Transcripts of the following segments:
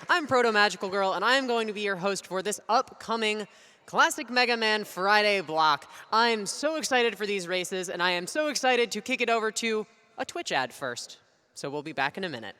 I'm Proto Magical Girl, and I am going to be your host for this upcoming Classic Mega Man Friday block. I'm so excited for these races, and I am so excited to kick it over to a Twitch ad first. So we'll be back in a minute.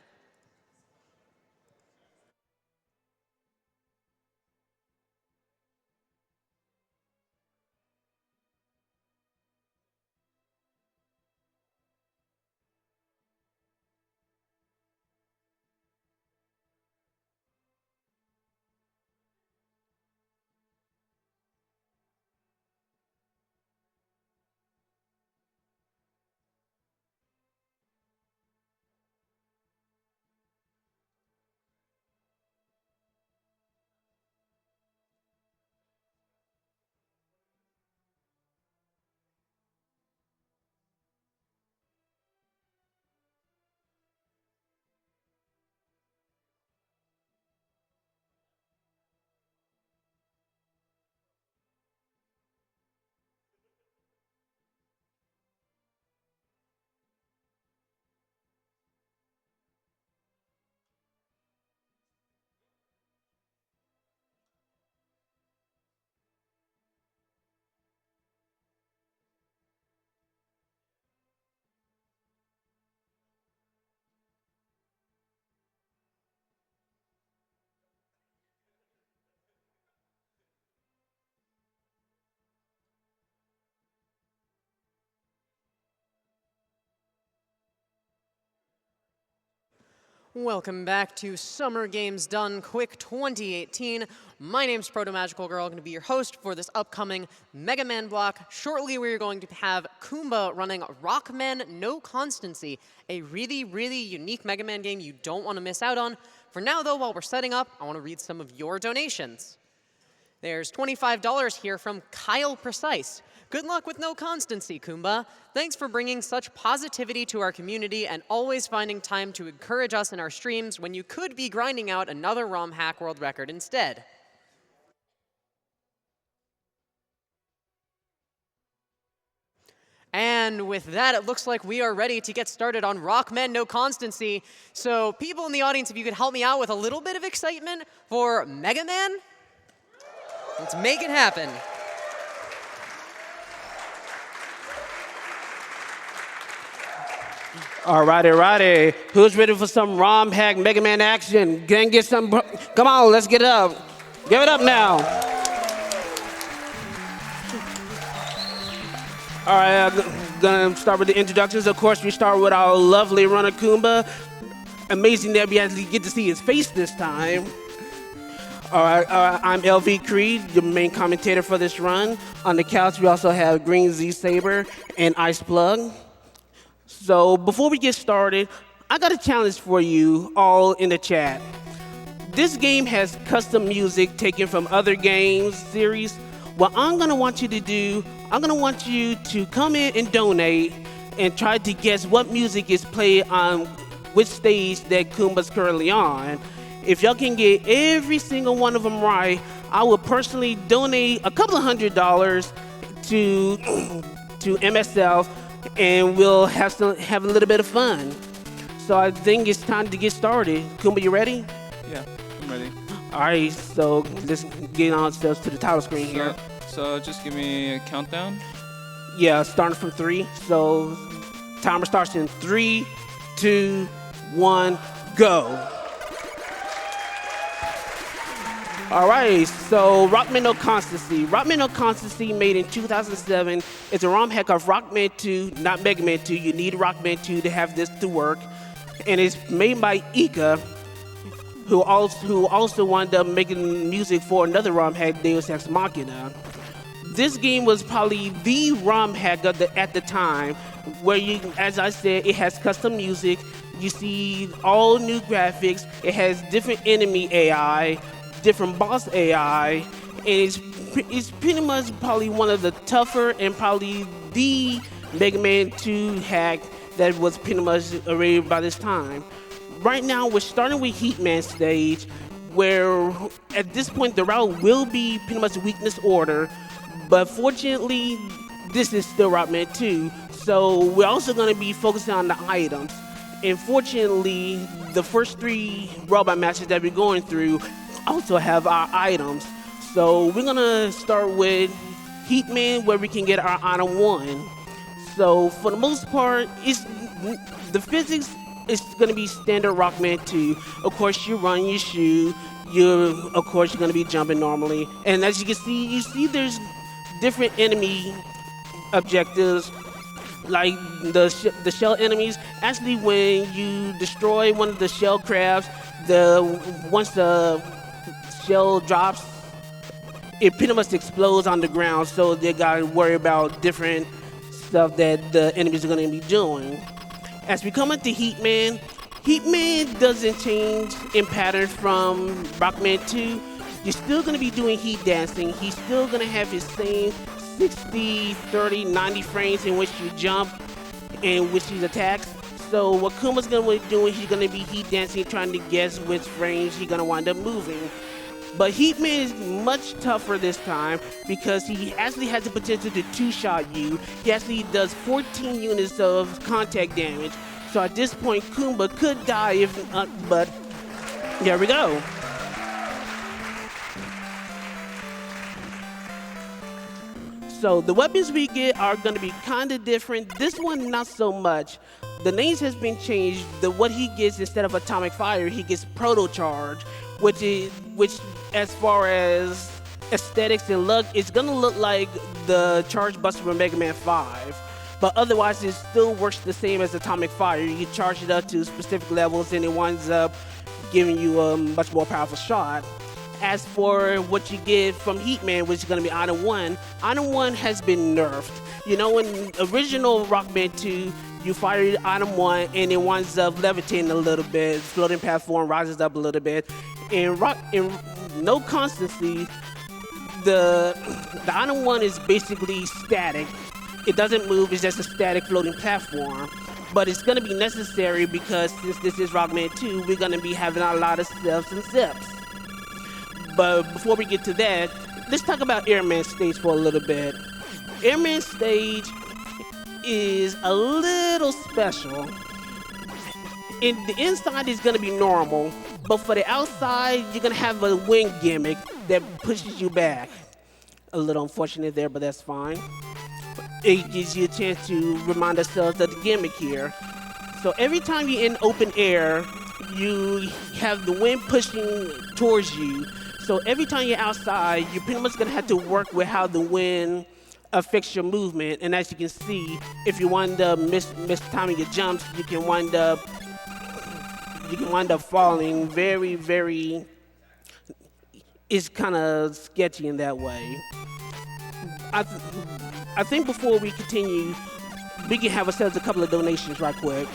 Welcome back to Summer Games Done Quick 2018. My name's Proto Magical Girl. I'm going to be your host for this upcoming Mega Man block. Shortly, we're going to have Kuumba running Rockman No-Constancy, a really, really unique Mega Man game you don't want to miss out on. For now, though, while we're setting up, I want to read some of your donations. There's $25 here from Kyle Precise. Good luck with No-Constancy, Kuumba. Thanks for bringing such positivity to our community and always finding time to encourage us in our streams when you could be grinding out another ROM hack world record instead. And with that, it looks like we are ready to get started on Rockman No-Constancy. So people in the audience, if you could help me out with a little bit of excitement for Mega Man, let's make it happen. Alrighty. Who's ready for some ROM hack Mega Man action? Can get some. Come on, let's get it up. Give it up now. All right, I'm gonna start with the introductions. Of course, we start with our lovely runner Kuumba. Amazing that we actually get to see his face this time. All right, I'm LV Creed, the main commentator for this run. On the couch, we also have Green Z Saber and Ice Plug. So before we get started, I got a challenge for you all in the chat. This game has custom music taken from other games series. What I'm gonna want you to do, I'm gonna want you to come in and donate and try to guess what music is played on which stage that Kuumba's currently on. If y'all can get every single one of them right, I will personally donate a couple of $100 to MSF, and we'll have a little bit of fun. So I think it's time to get started. Kuumba, you ready? Yeah, I'm ready. All right, so let's get on ourselves to the title screen here. So just give me a countdown. Yeah, starting from 3. So timer starts in 3, 2, 1, go. All right, so Rockman No-Constancy. Rockman No-Constancy, made in 2007, is a ROM hack of Rockman 2, not Mega Man 2. You need Rockman 2 to have this to work. And it's made by Ika, who also wound up making music for another ROM hack, Deus Ex Machina. This game was probably the ROM hack at the time, where you, as I said, it has custom music. You see all new graphics. It has different enemy AI, different boss AI, and it's pretty much probably one of the tougher and probably the Mega Man 2 hack that was pretty much already by this time. Right now, we're starting with Heatman stage, where at this point the route will be pretty much weakness order, but fortunately, this is still Rockman 2, so we're also going to be focusing on the items. Unfortunately, the first 3 robot matches that we're going through also have our items. So we're gonna start with Heatman, where we can get our item 1. So for the most part, the physics is gonna be standard Rockman 2. Of course, you run, you shoot, you're gonna be jumping normally. And as you can see, there's different enemy objectives, like the shell enemies. Actually, when you destroy one of the shell crabs, once the shell drops, it pretty much explodes on the ground. So they gotta worry about different stuff that the enemies are gonna be doing. As we come into Heatman, Heatman doesn't change in pattern from Rockman 2. You're still gonna be doing heat dancing. He's still gonna have his same 60, 30, 90 frames in which you jump and which he attacks. So what Kuumba's gonna be doing, he's gonna be heat dancing, trying to guess which frames he's gonna wind up moving. But Heatman is much tougher this time because he actually has the potential to 2-shot you. He actually does 14 units of contact damage. So at this point, Kuumba could die but there we go. So the weapons we get are going to be kind of different. This one, not so much. The names has been changed. What he gets instead of atomic fire, he gets proto charge, which as far as aesthetics and look, it's going to look like the charge buster from Mega Man 5. But otherwise, it still works the same as atomic fire. You charge it up to specific levels, and it winds up giving you a much more powerful shot. As for what you get from Heatman, which is going to be Item 1, Item 1 has been nerfed. You know, in original Rockman 2, you fire Item 1 and it winds up levitating a little bit, floating platform rises up a little bit. In No-Constancy, the Item 1 is basically static. It doesn't move, it's just a static floating platform. But it's going to be necessary because since this is Rockman 2, we're going to be having a lot of steps and zips. But before we get to that, let's talk about Airman Stage for a little bit. Airman Stage is a little special. The inside is going to be normal, but for the outside, you're going to have a wing gimmick that pushes you back. A little unfortunate there, but that's fine. It gives you a chance to remind ourselves of the gimmick here. So every time you're in open air, you have the wind pushing towards you. So every time you're outside, you're pretty much gonna have to work with how the wind affects your movement. And as you can see, if you wind up mistiming your jumps, you can wind up falling very, very. It's kind of sketchy in that way. I think before we continue, we can have ourselves a couple of donations right quick.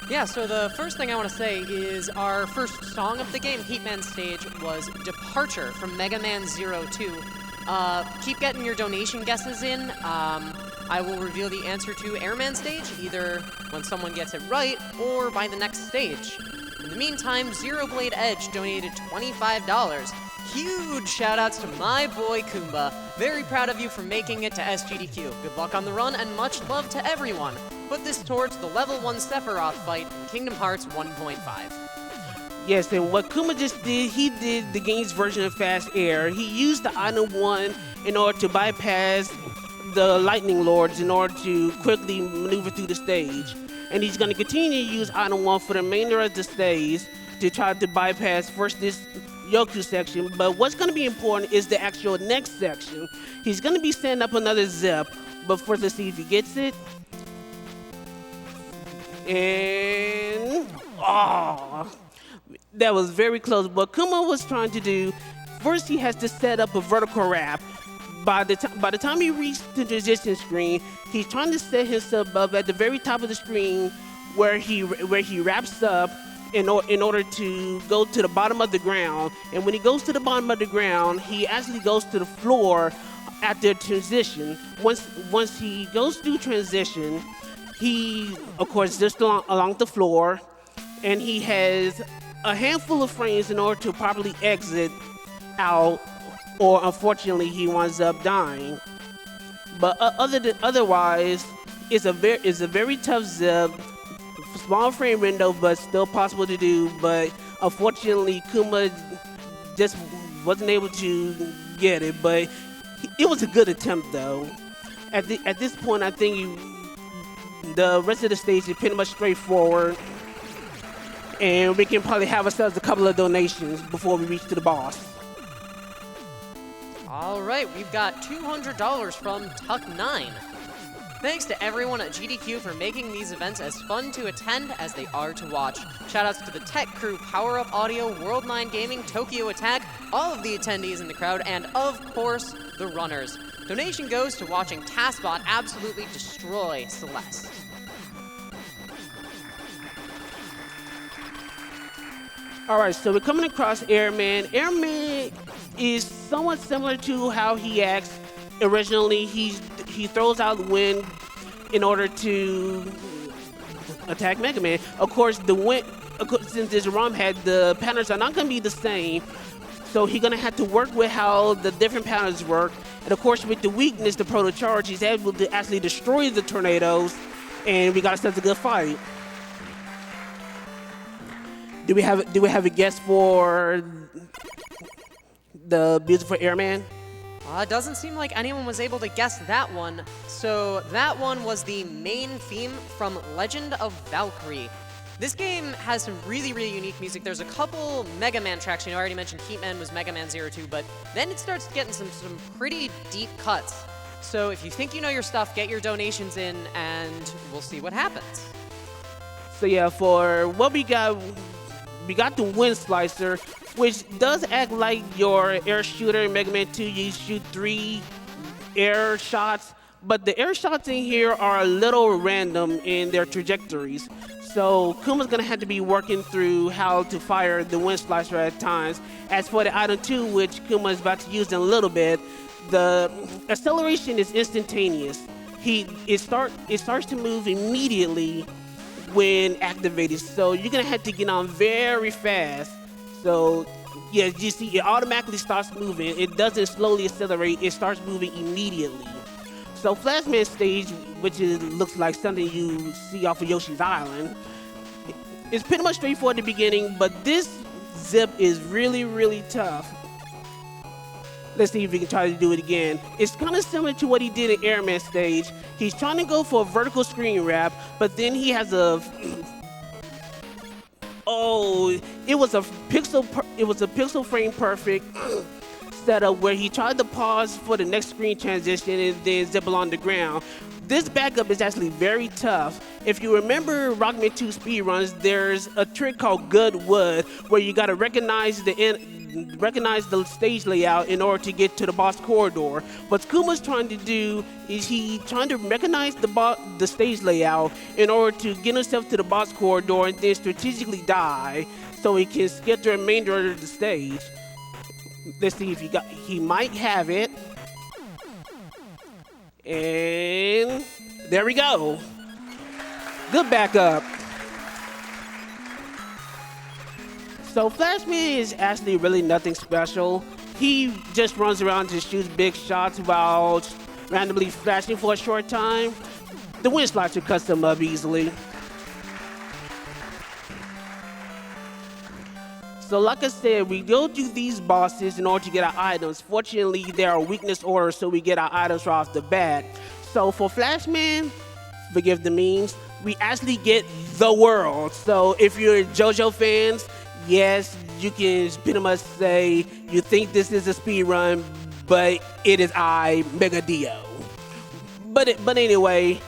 Yeah, so the first thing I want to say is our first song of the game, Heatman Stage, was Departure from Mega Man 02. Keep getting your donation guesses in. I will reveal the answer to Airman Stage either when someone gets it right or by the next stage. In the meantime, Zero Blade Edge donated $25. Huge shout-outs to my boy Kuumba. Very proud of you for making it to SGDQ. Good luck on the run and much love to everyone. Put this towards the level 1 Sephiroth fight in Kingdom Hearts 1.5. Yes, and what Kuumba just did, he did the game's version of Fast Air. He used the Item 1 in order to bypass the Lightning Lords in order to quickly maneuver through the stage. And he's going to continue to use Item 1 for the remainder of the stage to try to bypass first this Yoku section, but what's going to be important is the actual next section. He's going to be setting up another zip, but first let's see if he gets it. And that was very close. What Kuumba was trying to do, first he has to set up a vertical wrap. By the time he reaches the transition screen, he's trying to set himself up at the very top of the screen where he wraps up in order to go to the bottom of the ground. And when he goes to the bottom of the ground, he actually goes to the floor after transition. Once he goes through transition, he, of course, just along the floor, and he has a handful of frames in order to properly exit out, or unfortunately, he winds up dying. But otherwise, it's a very tough zip small frame window, but still possible to do. But unfortunately, Kuumba just wasn't able to get it. But it was a good attempt, though. At this point, I think the rest of the stage is pretty much straightforward, and we can probably have ourselves a couple of donations before we reach to the boss. All right, we've got $200 from Tuck9. Thanks to everyone at GDQ for making these events as fun to attend as they are to watch. Shoutouts to the tech crew, Power Up Audio, World9 Gaming, Tokyo Attack, all of the attendees in the crowd, and of course, the runners. Donation goes to watching TaskBot absolutely destroy Celeste. All right, so we're coming across Airman. Airman is somewhat similar to how he acts originally. He throws out wind in order to attack Mega Man. Of course, the wind, since this ROM had, the patterns are not going to be the same. So he's going to have to work with how the different patterns work. And of course, with the weakness, the proto charge, he's able to actually destroy the tornadoes. And we got ourselves a good fight. Do we have a guess for the beautiful Airman? Doesn't seem like anyone was able to guess that one. So that one was the main theme from Legend of Valkyrie. This game has some really, really unique music. There's a couple Mega Man tracks. You know, I already mentioned Heatman was Mega Man 02, but then it starts getting some pretty deep cuts. So if you think you know your stuff, get your donations in, and we'll see what happens. So yeah, for what we got the Wind Slicer, which does act like your air shooter in Mega Man 2. You shoot 3 air shots, but the air shots in here are a little random in their trajectories. So Kuma's gonna have to be working through how to fire the Wind Slicer at times. As for the item 2, which Kuma is about to use in a little bit, the acceleration is instantaneous. It starts to move immediately when activated, so you're gonna have to get on very fast. So yeah, you see it automatically starts moving. It doesn't slowly accelerate, it starts moving immediately. So Flashman stage, which looks like something you see off of Yoshi's Island, it's pretty much straightforward at the beginning, but this zip is really, really tough. Let's see if we can try to do it again. It's kind of similar to what he did in Airman stage. He's trying to go for a vertical screen wrap, but then he has a it was a pixel frame perfect setup where he tried to pause for the next screen transition and then zip along the ground. This backup is actually very tough. If you remember Rockman 2 speedruns, there's a trick called Good Wood where you gotta recognize the stage layout in order to get to the boss corridor. What Kuma's trying to do is he's trying to recognize the stage layout in order to get himself to the boss corridor and then strategically die so he can skip the remainder of the stage. Let's see if he might have it. And there we go. Good backup. So Flashman is actually really nothing special. He just runs around and shoots big shots while randomly flashing for a short time. The Wind Slicer cuts him up easily. So like I said, we go do these bosses in order to get our items. Fortunately, there are weakness orders, so we get our items right off the bat. So for Flashman, forgive the memes, we actually get the world. So if you're JoJo fans, yes, you can pretty much say you think this is a speed run, but it is Mega Dio. But anyway,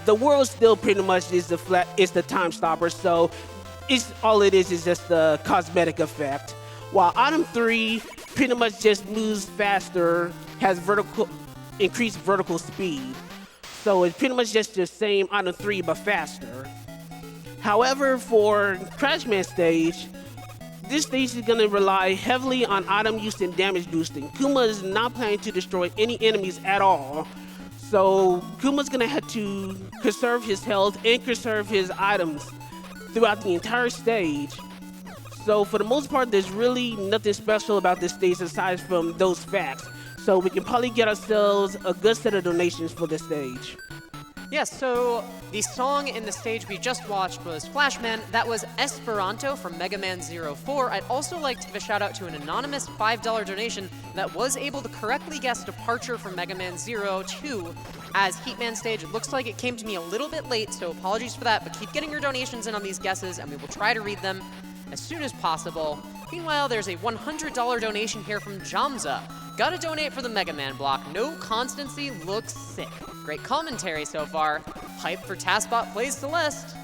the world still pretty much is the time stopper. So all it is just the cosmetic effect. While item 3 pretty much just moves faster, has increased vertical speed. So it's pretty much just the same item 3 but faster. However, for Crashman stage, this stage is going to rely heavily on item use and damage boosting. Kuma is not planning to destroy any enemies at all. So Kuma's going to have to conserve his health and conserve his items throughout the entire stage. So for the most part, there's really nothing special about this stage aside from those facts. So we can probably get ourselves a good set of donations for this stage. Yes, so the song in the stage we just watched was Flashman. That was Esperanto from Mega Man 04. I'd also like to give a shout out to an anonymous $5 donation that was able to correctly guess Departure from Mega Man 02 as Heatman stage. It looks like it came to me a little bit late, so apologies for that, but keep getting your donations in on these guesses and we will try to read them as soon as possible. Meanwhile, there's a $100 donation here from Jamza. Gotta donate for the Mega Man block. No-Constancy looks sick. Great commentary so far. Hype for Taskbot plays Celeste.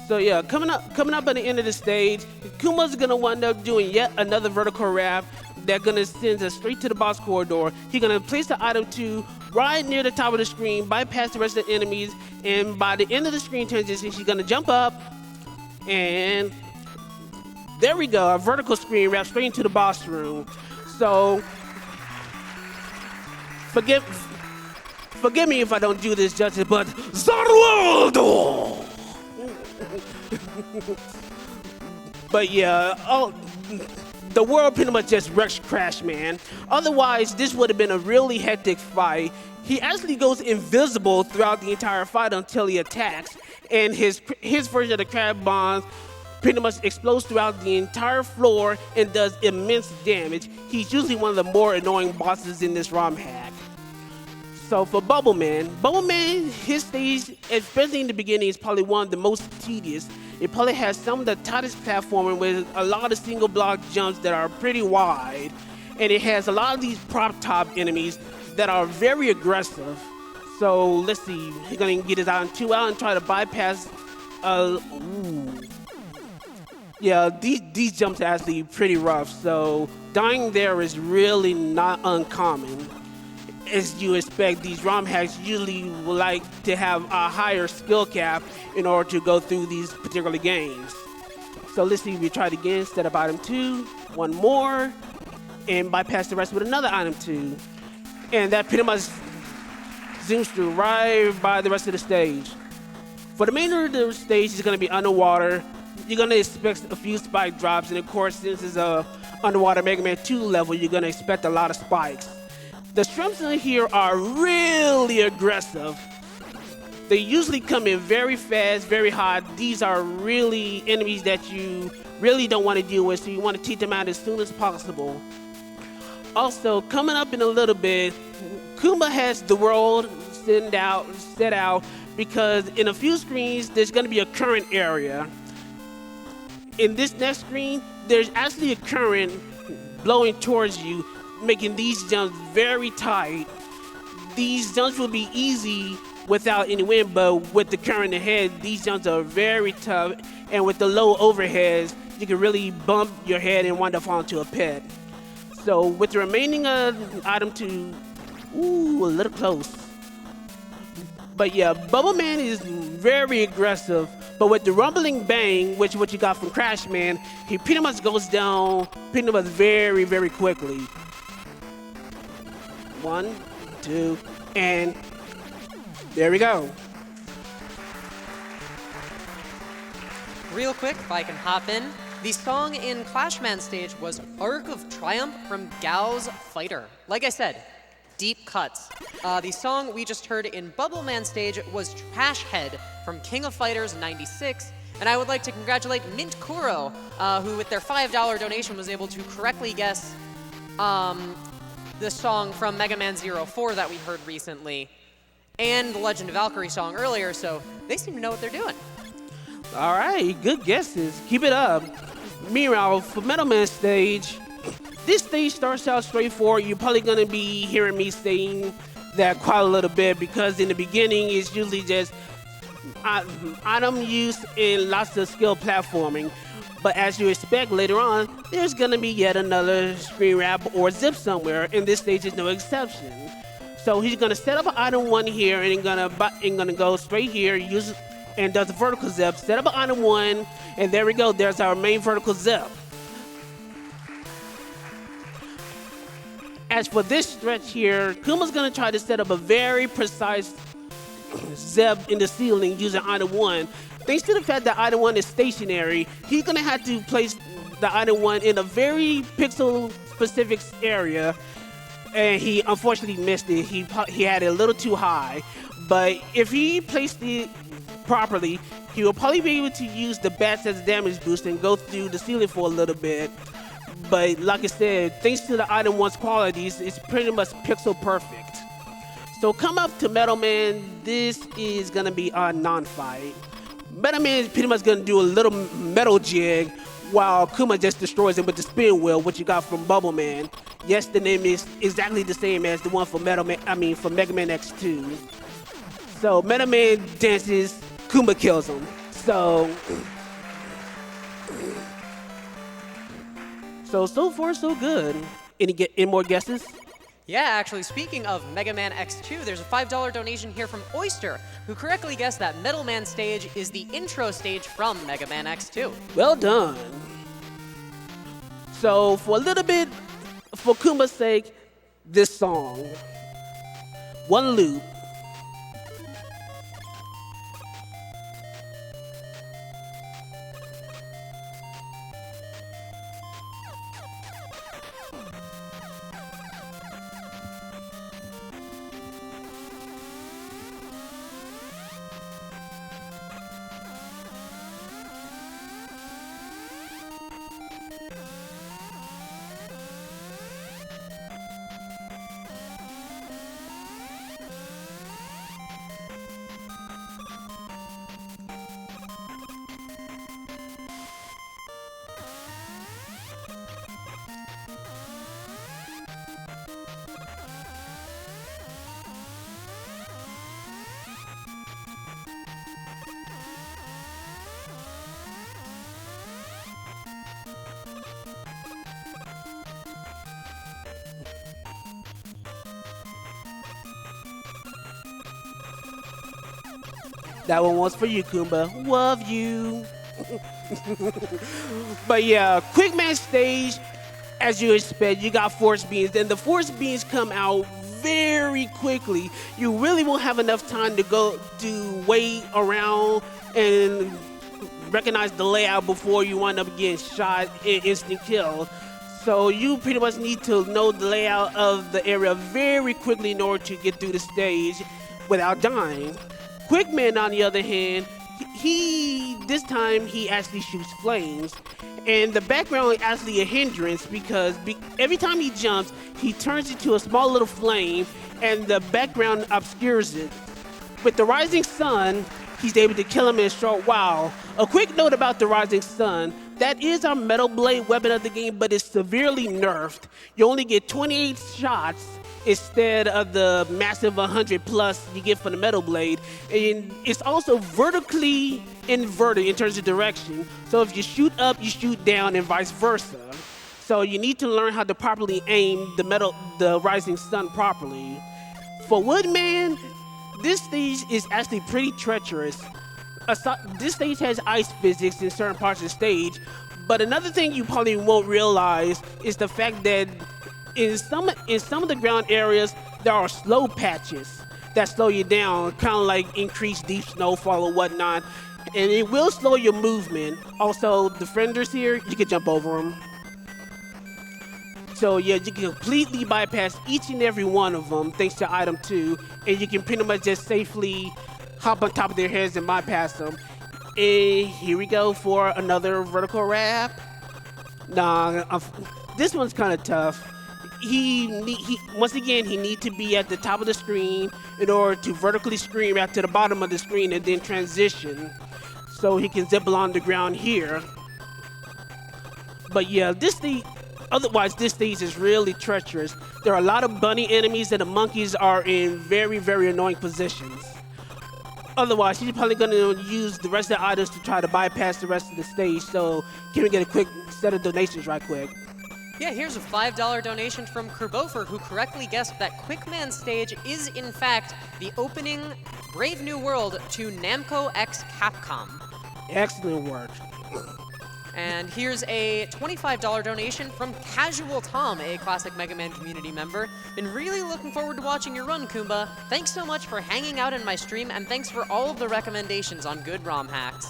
So yeah, coming up at the end of the stage, Kuumba's gonna wind up doing yet another vertical wrap that gonna send us straight to the boss corridor. He's gonna place the item 2 right near the top of the screen, bypass the rest of the enemies, and by the end of the screen transition, she's gonna jump up, and there we go, a vertical screen wrap straight into the boss room. So forgive me if I don't do this justice, but Zarwaldo! But yeah, the world pretty much just wrecks Crash Man. Otherwise, this would have been a really hectic fight. He actually goes invisible throughout the entire fight until he attacks, and his version of the crab bombs pretty much explodes throughout the entire floor and does immense damage. He's usually one of the more annoying bosses in this ROM hack. So for Bubble Man, his stage, especially in the beginning, is probably one of the most tedious. It probably has some of the tightest platforming with a lot of single block jumps that are pretty wide. And it has a lot of these prop top enemies that are very aggressive. So let's see, he's gonna get his item 2 out and try to bypass, yeah, these jumps are actually pretty rough, so dying there is really not uncommon. As you expect, these ROM hacks usually like to have a higher skill cap in order to go through these particular games. So let's see if we try it again, set up item 2, one more, and bypass the rest with another item 2. And that pretty much zooms through right by the rest of the stage. For the remainder of the stage is gonna be underwater. You're gonna expect a few spike drops, and of course, since it's a underwater Mega Man 2 level, you're gonna expect a lot of spikes. The shrimps in here are really aggressive. They usually come in very fast, very hot. These are really enemies that you really don't want to deal with, so you want to take them out as soon as possible. Also, coming up in a little bit, Kuumba has the world set out because in a few screens, there's gonna be a current area. In this next screen, there's actually a current blowing towards you, making these jumps very tight. These jumps will be easy without any wind, but with the current ahead, these jumps are very tough, and with the low overheads, you can really bump your head and wind up falling into a pit. So with the remaining item 2, ooh, a little close. But yeah, Bubble Man is very aggressive, but with the rumbling bang, which is what you got from Crash Man, he pretty much goes down pretty much very, very quickly. 1, 2, and there we go. Real quick, if I can hop in. The song in Clashman stage was Arc of Triumph from Gao's Fighter. Like I said, deep cuts. The song we just heard in Bubble Man stage was Trash Head from King of Fighters 96. And I would like to congratulate Mint Kuro, who with their $5 donation was able to correctly guess the song from Mega Man 04 that we heard recently, and the Legend of Valkyrie song earlier, so they seem to know what they're doing. All right, good guesses. Keep it up. Meanwhile, for Metal Man stage, this stage starts out straightforward. You're probably going to be hearing me saying that quite a little bit because in the beginning, it's usually just item use and lots of skill platforming. But as you expect later on, there's going to be yet another screen wrap or zip somewhere, and this stage is no exception. So he's going to set up an item 1 here, and he's going to go straight here, and does a vertical zip, set up an item 1, and there we go, there's our main vertical zip. As for this stretch here, Kuma's going to try to set up a very precise zip in the ceiling using item 1. Thanks to the fact that item 1 is stationary, he's going to have to place the item 1 in a very pixel-specific area. and he unfortunately missed it. He had it a little too high, but if he placed it properly, he will probably be able to use the bats as a damage boost and go through the ceiling for a little bit. But like I said, thanks to the item one's qualities, it's pretty much pixel perfect. So come up to Metal Man. This is gonna be a non-fight. Metal Man is pretty much gonna do a little metal jig while Kuumba just destroys him with the spin wheel, which you got from Bubble Man. Yes, the name is exactly the same as the one for Mega Man X2. So Metal Man dances, Kuumba kills him. So far so good. Any more guesses? Yeah, actually, speaking of Mega Man X2, there's a $5 donation here from Oyster, who correctly guessed that Metal Man stage is the intro stage from Mega Man X2. Well done. So for a little bit, for Kuumba's sake, this song. One loop. That one was for you, Kuumba. Love you. But yeah, Quick Man stage, as you expect, you got force beams, and the force beams come out very quickly. You really won't have enough time to wait around and recognize the layout before you wind up getting shot and instant kill. So you pretty much need to know the layout of the area very quickly in order to get through the stage without dying. Quick Man, on the other hand, this time he actually shoots flames, and the background is actually a hindrance because every time he jumps, he turns into a small little flame, and the background obscures it. With the Rising Sun, he's able to kill him in a short while. A quick note about the Rising Sun: that is our Metal Blade weapon of the game, but it's severely nerfed. You only get 28 shots instead of the massive 100 plus you get from the Metal Blade. And it's also vertically inverted in terms of direction. So if you shoot up, you shoot down, and vice versa. So you need to learn how to properly aim the Rising Sun properly. For Woodman, this stage is actually pretty treacherous. This stage has ice physics in certain parts of the stage, but another thing you probably won't realize is the fact that in some of the ground areas, there are slow patches that slow you down, kind of like increased deep snowfall or whatnot, and it will slow your movement. Also, the fenders here, you can jump over them. So yeah, you can completely bypass each and every one of them thanks to item 2, and you can pretty much just safely hop on top of their heads and bypass them. And here we go for another vertical wrap. This one's kind of tough. Once again, he needs to be at the top of the screen in order to vertically scream out to the bottom of the screen and then transition so he can zip along the ground here. But yeah, otherwise this stage is really treacherous. There are a lot of bunny enemies, and the monkeys are in very, very annoying positions. Otherwise, he's probably going to use the rest of the items to try to bypass the rest of the stage. So can we get a quick set of donations right quick? Yeah, here's a $5 donation from Kerbofer, who correctly guessed that Quick Man stage is, in fact, the opening Brave New World to Namco x Capcom. Excellent work. And here's a $25 donation from Casual Tom, a classic Mega Man community member. Been really looking forward to watching your run, Kuumba. Thanks so much for hanging out in my stream, and thanks for all of the recommendations on good ROM hacks.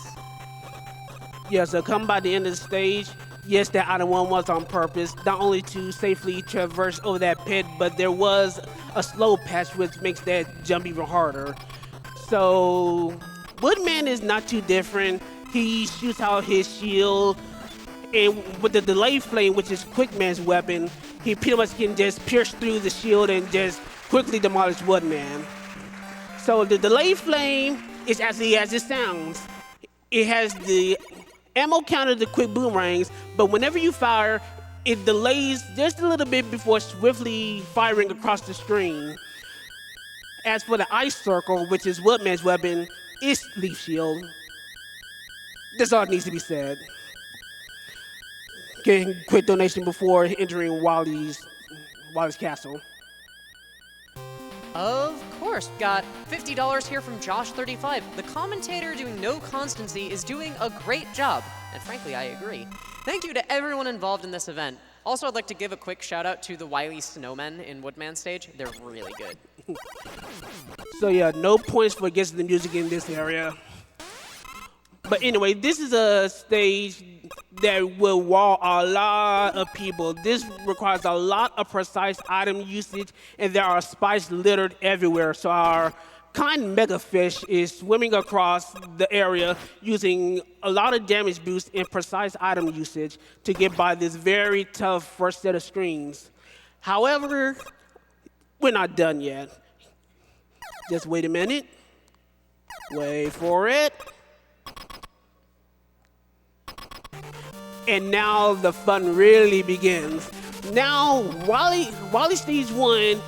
Yeah, so come by the end of the stage, Yes, that item 1 was on purpose, not only to safely traverse over that pit, but there was a slow patch which makes that jump even harder. So, Woodman is not too different. He shoots out his shield, and with the delay flame, which is Quickman's weapon, he pretty much can just pierce through the shield and just quickly demolish Woodman. So the delay flame is actually as it sounds. It has the ammo counter, the quick boomerangs, but whenever you fire, it delays just a little bit before swiftly firing across the screen. As for the ice circle, which is Woodman's weapon, it's leaf shield. That's all that needs to be said. Getting quick donation before entering Wally's castle. Of course, got $50 here from Josh35. The commentator doing No-Constancy is doing a great job, and frankly, I agree. Thank you to everyone involved in this event. Also, I'd like to give a quick shout out to the Wily Snowmen in Woodman stage. They're really good. So yeah, no points for guessing the music in this area. But anyway, this is a stage that will wall a lot of people. This requires a lot of precise item usage, and there are spikes littered everywhere. So our kind megafish is swimming across the area using a lot of damage boost and precise item usage to get by this very tough first set of screens. However, we're not done yet. Just wait a minute. Wait for it. And now the fun really begins. Now, Wally Stage 1,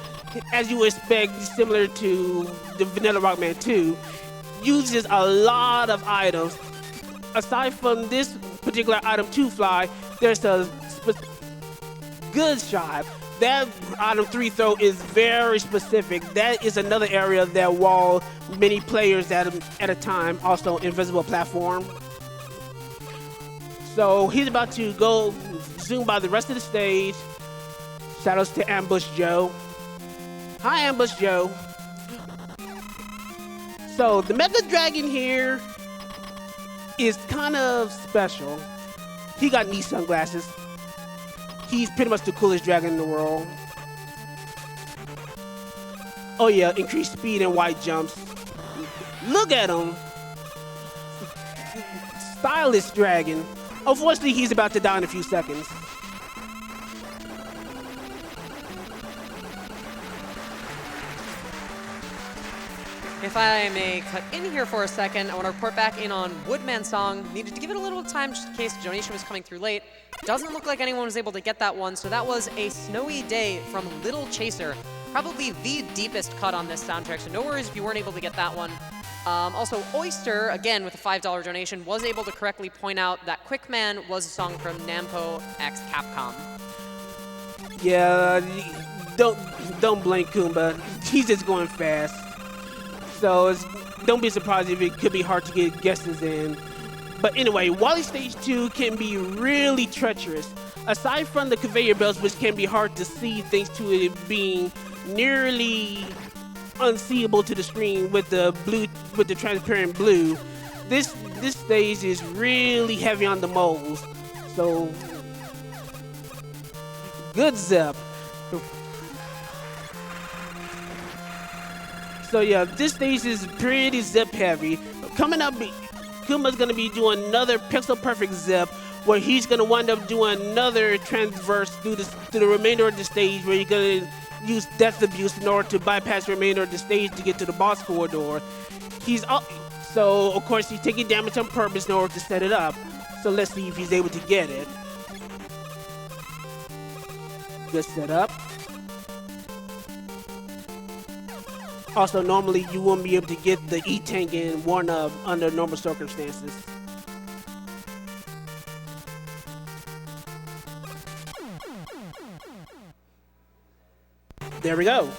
as you would expect, similar to the Vanilla Rockman 2, uses a lot of items. Aside from this particular item, 2 Fly, there's a good shot. That item 3 throw is very specific. That is another area that wall many players at a time. Also, invisible platform. So he's about to go zoom by the rest of the stage. Shoutouts to Ambush Joe. Hi, Ambush Joe. So the Mega Dragon here is kind of special. He got knee sunglasses. He's pretty much the coolest dragon in the world. Oh yeah, increased speed and wide jumps. Look at him. Stylish dragon. Unfortunately, he's about to die in a few seconds. If I may cut in here for a second, I want to report back in on Woodman's song. Needed to give it a little time just in case the donation was coming through late. Doesn't look like anyone was able to get that one, so that was A Snowy Day from Little Chaser. Probably the deepest cut on this soundtrack, so no worries if you weren't able to get that one. Also, Oyster, again with a $5 donation, was able to correctly point out that Quickman was a song from Namco x Capcom. Yeah, don't blame Kuumba. He's just going fast. So don't be surprised if it could be hard to get guesses in. But anyway, Wally Stage 2 can be really treacherous. Aside from the conveyor belts, which can be hard to see thanks to it being nearly unseeable to the screen with the transparent blue, this stage is really heavy on the moles. So good zip. So yeah, this stage is pretty zip heavy. Coming up, Kuumba's gonna be doing another pixel perfect zip, where he's gonna wind up doing another transverse through the remainder of the stage, where you're gonna use death abuse in order to bypass the remainder of the stage to get to the boss corridor. So of course he's taking damage on purpose in order to set it up. So let's see if he's able to get it. Good setup. Also, normally you won't be able to get the E-Tank in one-up under normal circumstances. There we go.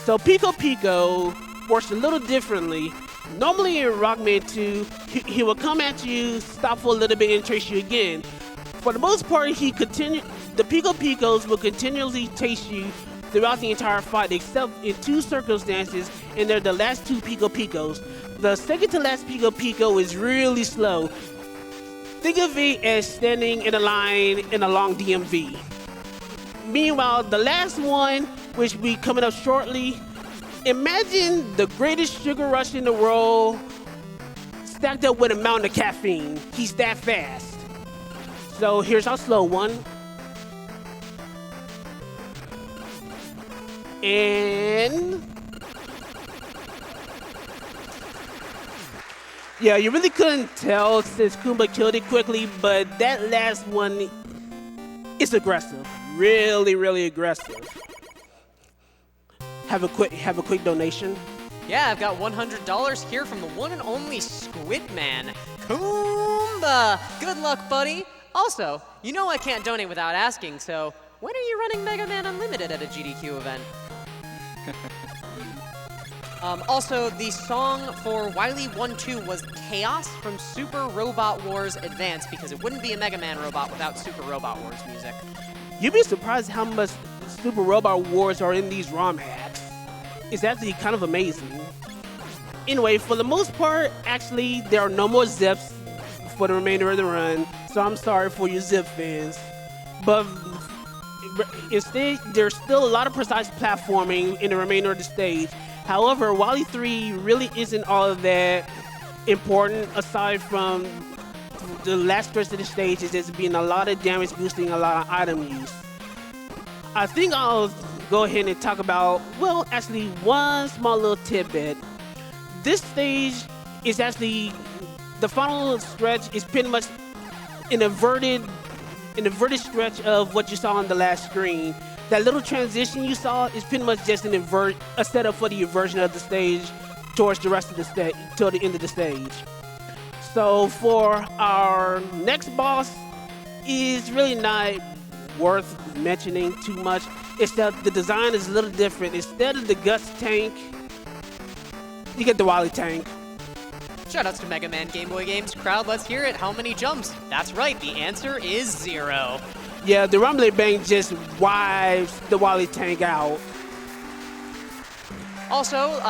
So Pico Pico works a little differently. Normally in Rockman 2, he will come at you, stop for a little bit, and chase you again. For the most part, the Pico Picos will continually chase you throughout the entire fight, except in 2 circumstances, and they're the last two Pico Picos. The second to last Pico Pico is really slow. Think of it as standing in a line in a long DMV. Meanwhile, the last one, which will be coming up shortly, imagine the greatest sugar rush in the world stacked up with a mountain of caffeine. He's that fast. So here's our slow one. And yeah, you really couldn't tell since Kuumba killed it quickly, but that last one is aggressive. Really aggressive. Have a quick donation. Yeah, I've got $100 here from the one and only Squid Man, Kuumba. Good luck, buddy. Also, you know I can't donate without asking, so when are you running Mega Man Unlimited at a GDQ event? Also, the song for Wily 1-2 was Chaos from Super Robot Wars Advance, because it wouldn't be a Mega Man robot without Super Robot Wars music. You'd be surprised how much Super Robot Wars are in these ROM hacks. It's actually kind of amazing. Anyway, for the most part, actually, there are no more zips for the remainder of the run, so I'm sorry for you Zip fans. But instead, there's still a lot of precise platforming in the remainder of the stage. However, Wily 3 really isn't all of that important, aside from the last stretch of the stage is there's been a lot of damage boosting, a lot of item use. I think I'll go ahead and talk about, well, actually one small little tidbit. This stage is actually, the final stretch is pretty much an inverted stretch of what you saw on the last screen. That little transition you saw is pretty much just a setup for the inversion of the stage towards the rest of the stage, till the end of the stage. So for our next boss, is really not worth mentioning too much. It's that the design is a little different. Instead of the Guts tank, you get the Wily tank. Shoutouts to Mega Man Game Boy Games crowd. Let's hear it. How many jumps? That's right. The answer is 0. Yeah, the Rumbling Bang just wives the Wily tank out. Also,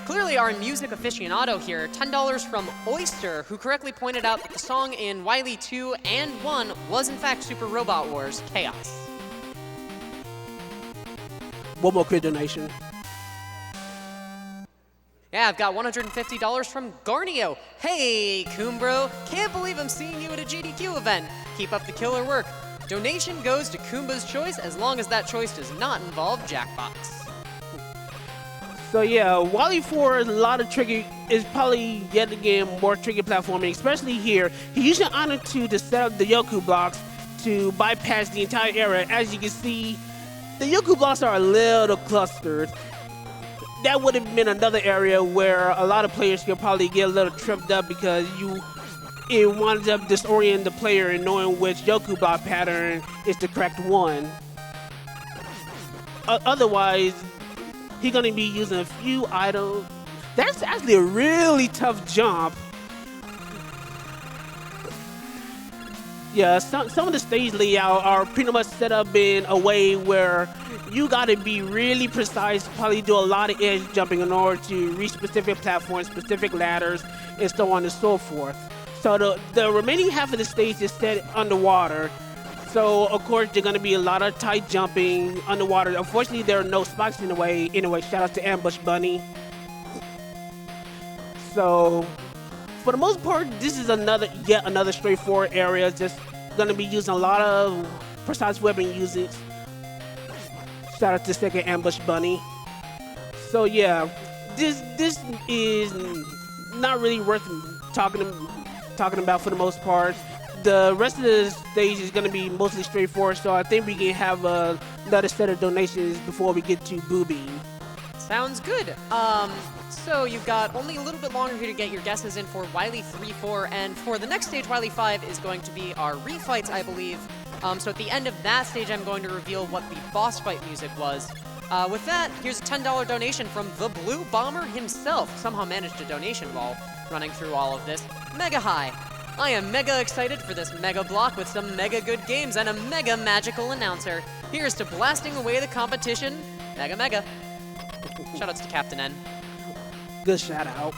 clearly our music aficionado here, $10 from Oyster, who correctly pointed out that the song in Wily 2 and 1 was in fact Super Robot Wars Chaos. One more quick donation. Yeah, I've got $150 from Garnio. Hey, Kuumbro, can't believe I'm seeing you at a GDQ event. Keep up the killer work. Donation goes to Kuumba's choice as long as that choice does not involve Jackbox. So yeah, Wily 4 is a lot of tricky, is probably yet again more tricky platforming, especially here. He used an Honor 2 to set up the Yoku blocks to bypass the entire area. As you can see, the Yoku blocks are a little clustered. That would have been another area where a lot of players could probably get a little tripped up because it winds up disorienting the player in knowing which Yoku block pattern is the correct one. Otherwise, he's gonna be using a few items. That's actually a really tough jump. Yeah, some of the stage layout are pretty much set up in a way where you gotta be really precise, probably do a lot of edge jumping in order to reach specific platforms, specific ladders, and so on and so forth. So the remaining half of the stage is set underwater. So of course there's gonna be a lot of tight jumping underwater. Unfortunately, there are no spikes in the way. Anyway, shout out to Ambush Bunny. So for the most part, this is yet another straightforward area. Just gonna be using a lot of precise weapon usage. Shout out to second Ambush Bunny. So yeah, this is not really worth talking about for the most part. The rest of the stage is going to be mostly straightforward, so I think we can have another set of donations before we get to Booby. Sounds good. So you've got only a little bit longer here to get your guesses in for Wily 3-4, and for the next stage, Wily 5 is going to be our refights, I believe. So at the end of that stage, I'm going to reveal what the boss fight music was. With that, here's a $10 donation from the Blue Bomber himself. Somehow managed a donation while running through all of this. Mega High. I am mega excited for this mega block with some mega good games and a mega magical announcer. Here's to blasting away the competition. Mega Mega. Shoutouts to Captain N. Good shout out.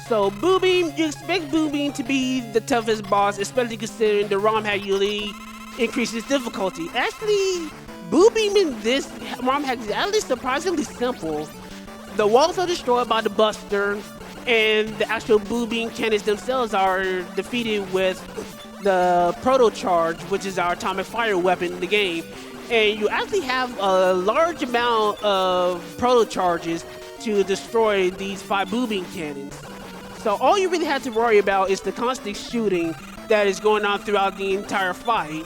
So Boo Beam, you expect Boo Beam to be the toughest boss, especially considering the ROM hack usually increases difficulty. Actually, Boo Beam in this ROM hack is actually surprisingly simple. The walls are destroyed by the Buster, and the actual Boo Beam cannons themselves are defeated with the Proto Charge, which is our atomic fire weapon in the game. And you actually have a large amount of Proto Charges to destroy these 5 Boo Beam cannons. So all you really have to worry about is the constant shooting that is going on throughout the entire fight.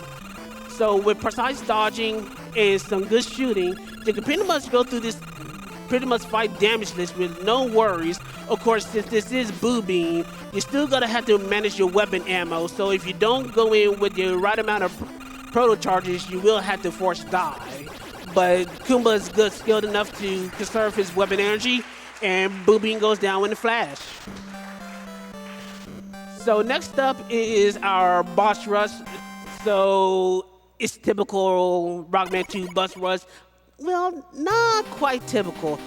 So with precise dodging and some good shooting, you can pretty much go through this fight damageless with no worries. Of course, since this is Boo Beam, you're still gonna have to manage your weapon ammo. So if you don't go in with the right amount of Proto Charges, you will have to force die. But Kuumba is good, skilled enough to conserve his weapon energy, and Boo Beam goes down in a flash. So next up is our boss rush. So it's typical Rockman 2 boss rush. Well, not quite typical.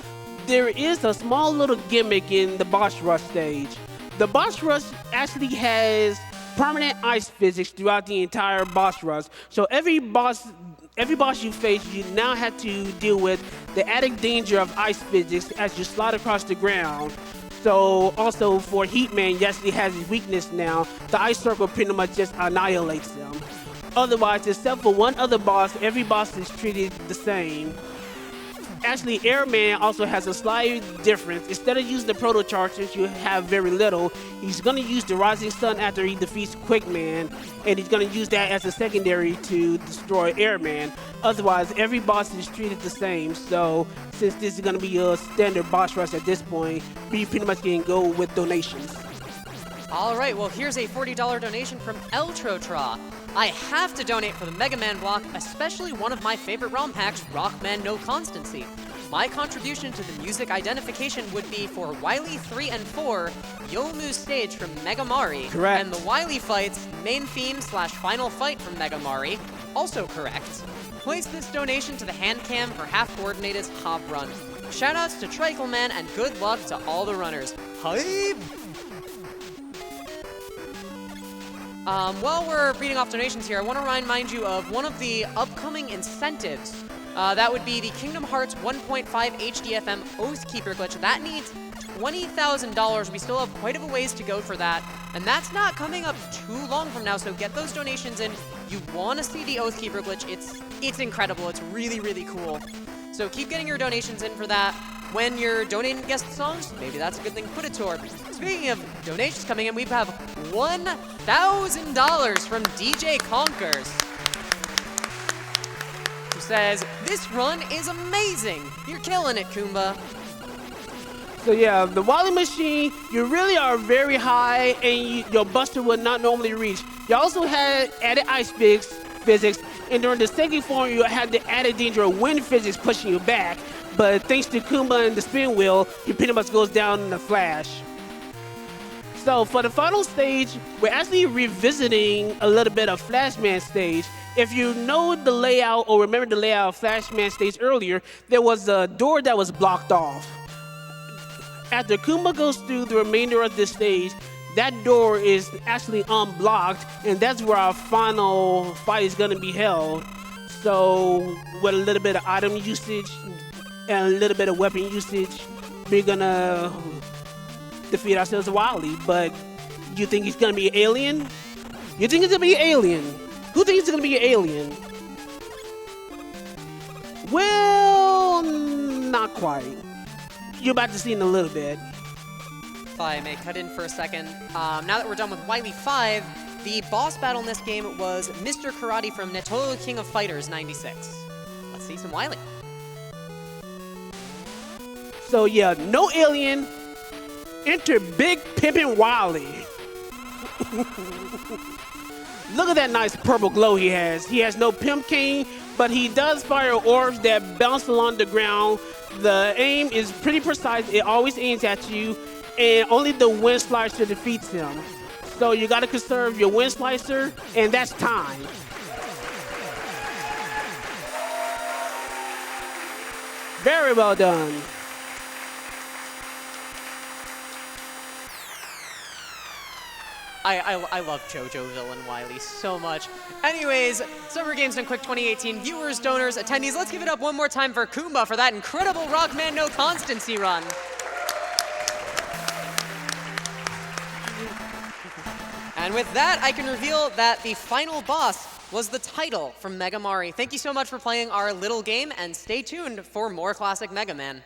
There is a small little gimmick in the boss rush stage. The boss rush actually has permanent ice physics throughout the entire boss rush. So every boss you face, you now have to deal with the added danger of ice physics as you slide across the ground. So also for Heatman, he actually has his weakness now. The ice circle pretty much just annihilates him. Otherwise, except for one other boss, every boss is treated the same. Actually, Airman also has a slight difference. Instead of using the Proto Charge, since you have very little, he's going to use the Rising Sun after he defeats Quickman, and he's going to use that as a secondary to destroy Airman. Otherwise, every boss is treated the same. So, since this is going to be a standard boss rush at this point, we pretty much can go with donations. All right, well, here's a $40 donation from Eltrotra. I have to donate for the Mega Man block, especially one of my favorite ROM hacks, Rockman No-Constancy. My contribution to the music identification would be for Wily 3 and 4, Yomu's stage from Mega Mari. Correct. And the Wily fights, main theme / final fight from Mega Mari, also correct. Place this donation to the hand cam for Half Coordinated's Hob Run. Shoutouts to Trickleman and good luck to all the runners. Hype! While we're reading off donations here, I want to remind you of one of the upcoming incentives. That would be the Kingdom Hearts 1.5 HDFM Oathkeeper glitch. That needs $20,000. We still have quite a ways to go for that, and that's not coming up too long from now, so get those donations in. You want to see the Oathkeeper glitch. It's incredible. It's really, really cool. So keep getting your donations in for that. When you're donating guest songs, maybe that's a good thing to put it toward. Speaking of donations coming in, we have $1,000 from DJ Conkers, who says, "This run is amazing. You're killing it, Kuumba." So yeah, the Wally machine, you really are very high, and your Buster would not normally reach. You also had added ice physics, and during the second form, you had the added danger of wind physics pushing you back. But thanks to Kuumba and the spin wheel, he pretty much goes down in a flash. So for the final stage, we're actually revisiting a little bit of Flashman stage. If you know the layout or remember the layout of Flashman stage earlier, there was a door that was blocked off. After Kuumba goes through the remainder of this stage, that door is actually unblocked, and that's where our final fight is going to be held. So with a little bit of item usage and a little bit of weapon usage, we're gonna defeat ourselves Wily. But you think he's gonna be an alien? You think it's gonna be an alien? Who thinks it's gonna be an alien? Well, not quite. You're about to see in a little bit. If I may cut in for a second. Now that we're done with Wily 5, the boss battle in this game was Mr. Karate from Netolo King of Fighters 96. Let's see some Wily. So yeah, no alien. Enter Big Pimpin' Wily. Look at that nice purple glow he has. He has no pimp cane, but he does fire orbs that bounce along the ground. The aim is pretty precise. It always aims at you, and only the Wind Slicer defeats him. So you gotta conserve your Wind Slicer, and that's time. Very well done. I love JoJo Villain Wily so much. Anyways, Summer Games Done Quick 2018 viewers, donors, attendees, let's give it up one more time for Kuumba for that incredible Rockman No-Constancy run. And with that, I can reveal that the final boss was the title from Mega Mari. Thank you so much for playing our little game, and stay tuned for more classic Mega Man.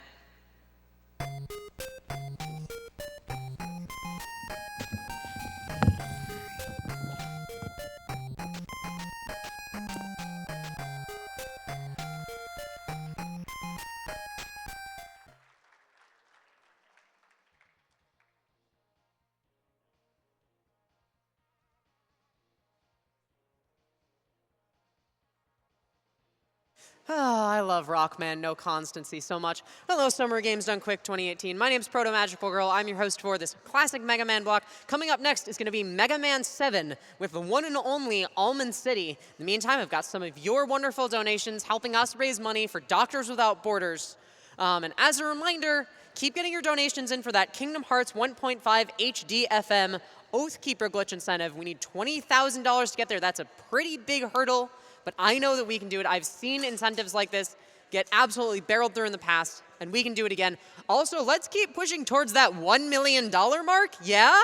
Oh, I love Rockman No-Constancy so much. Hello, Summer Games Done Quick 2018. My name's Proto Magical Girl. I'm your host for this classic Mega Man block. Coming up next is going to be Mega Man 7 with the one and only Almond City. In the meantime, I've got some of your wonderful donations helping us raise money for Doctors Without Borders. And as a reminder, keep getting your donations in for that Kingdom Hearts 1.5 HD FM Oathkeeper glitch incentive. We need $20,000 to get there. That's a pretty big hurdle. But I know that we can do it. I've seen incentives like this get absolutely barreled through in the past, and we can do it again. Also, let's keep pushing towards that $1 million mark. Yeah?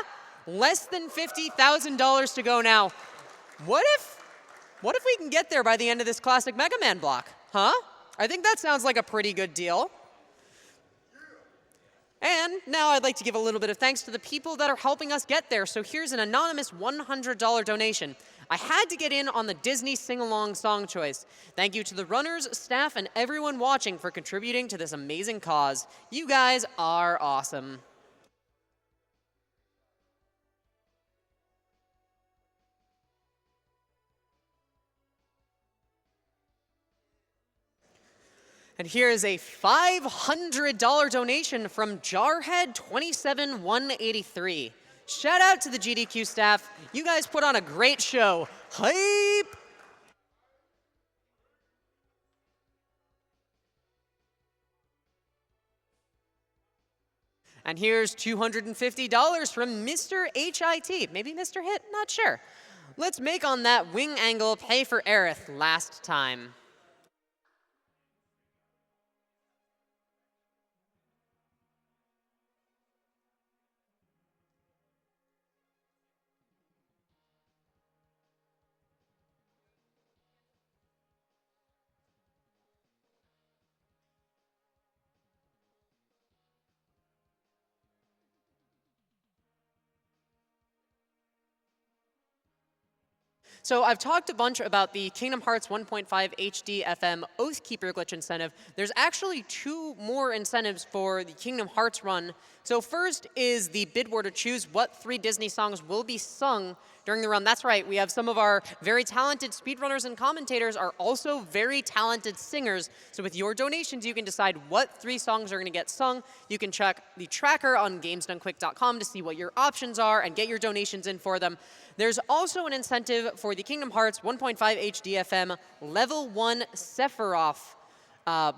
Less than $50,000 to go now. What if we can get there by the end of this classic Mega Man block? Huh? I think that sounds like a pretty good deal. And now I'd like to give a little bit of thanks to the people that are helping us get there. So here's an anonymous $100 donation. I had to get in on the Disney sing-along song choice. Thank you to the runners, staff, and everyone watching for contributing to this amazing cause. You guys are awesome. And here is a $500 donation from Jarhead27183. Shout out to the GDQ staff. You guys put on a great show. Hype! And here's $250 from Mr. HIT. Maybe Mr. Hit, not sure. Let's make on that wing angle pay for Aerith last time. So I've talked a bunch about the Kingdom Hearts 1.5 HD FM Oathkeeper glitch incentive. There's actually two more incentives for the Kingdom Hearts run. So first is the bid war to choose what 3 Disney songs will be sung during the run. That's right, we have some of our very talented speedrunners and commentators are also very talented singers. So with your donations, you can decide what 3 songs are going to get sung. You can check the tracker on gamesdonequick.com to see what your options are and get your donations in for them. There's also an incentive for the Kingdom Hearts 1.5 HD FM Level 1 Sephiroth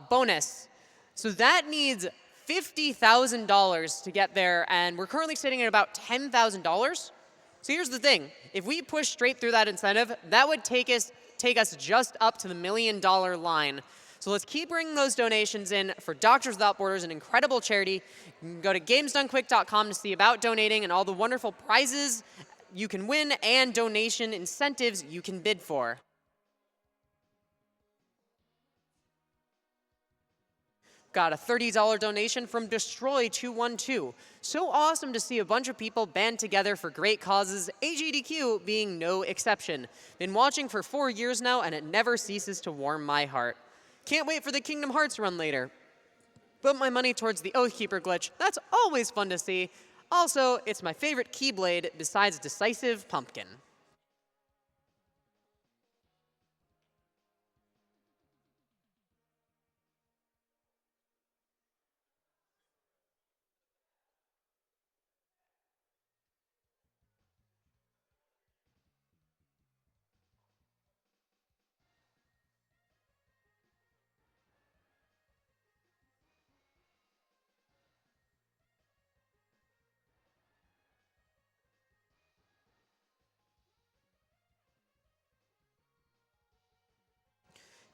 bonus. So that needs $50,000 to get there, and we're currently sitting at about $10,000. So here's the thing. If we push straight through that incentive, that would take us just up to the $1 million line. So let's keep bringing those donations in for Doctors Without Borders, an incredible charity. You can go to gamesdonequick.com to see about donating and all the wonderful prizes you can win and donation incentives you can bid for. Got a $30 donation from Destroy212. So awesome to see a bunch of people band together for great causes, SGDQ being no exception. Been watching for 4 years now, and it never ceases to warm my heart. Can't wait for the Kingdom Hearts run later. Put my money towards the Oathkeeper glitch. That's always fun to see. Also, it's my favorite Keyblade besides Decisive Pumpkin.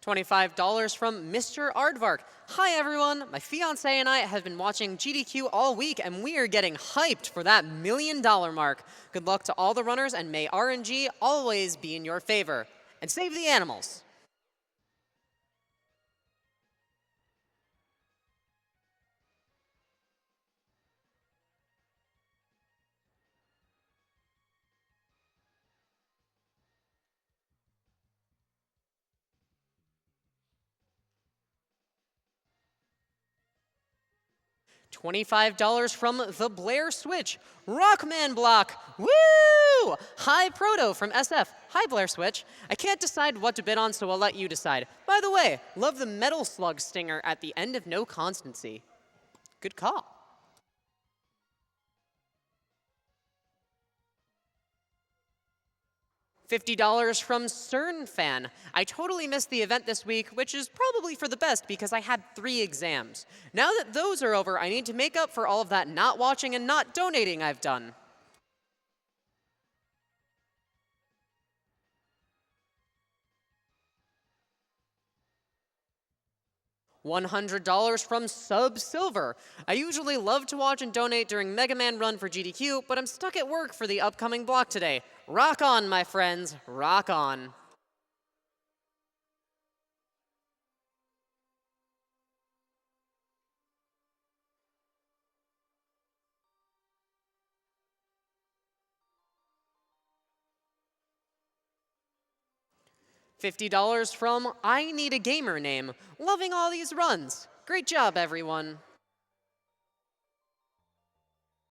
$25 from Mr. Aardvark. Hi everyone, my fiance and I have been watching GDQ all week and we are getting hyped for that $1 million mark. Good luck to all the runners and may RNG always be in your favor. And save the animals. $25 from the Blair Switch. Rockman block. Woo! Hi Proto from SF. Hi Blair Switch. I can't decide what to bid on, so I'll let you decide. By the way, love the metal slug stinger at the end of No-Constancy. Good call. $50 from CERN Fan. I totally missed the event this week, which is probably for the best because I had 3 exams. Now that those are over, I need to make up for all of that not watching and not donating I've done. $100 from Sub Silver. I usually love to watch and donate during Mega Man Run for GDQ, but I'm stuck at work for the upcoming block today. Rock on, my friends, rock on. $50 from I Need a Gamer Name. Loving all these runs. Great job, everyone.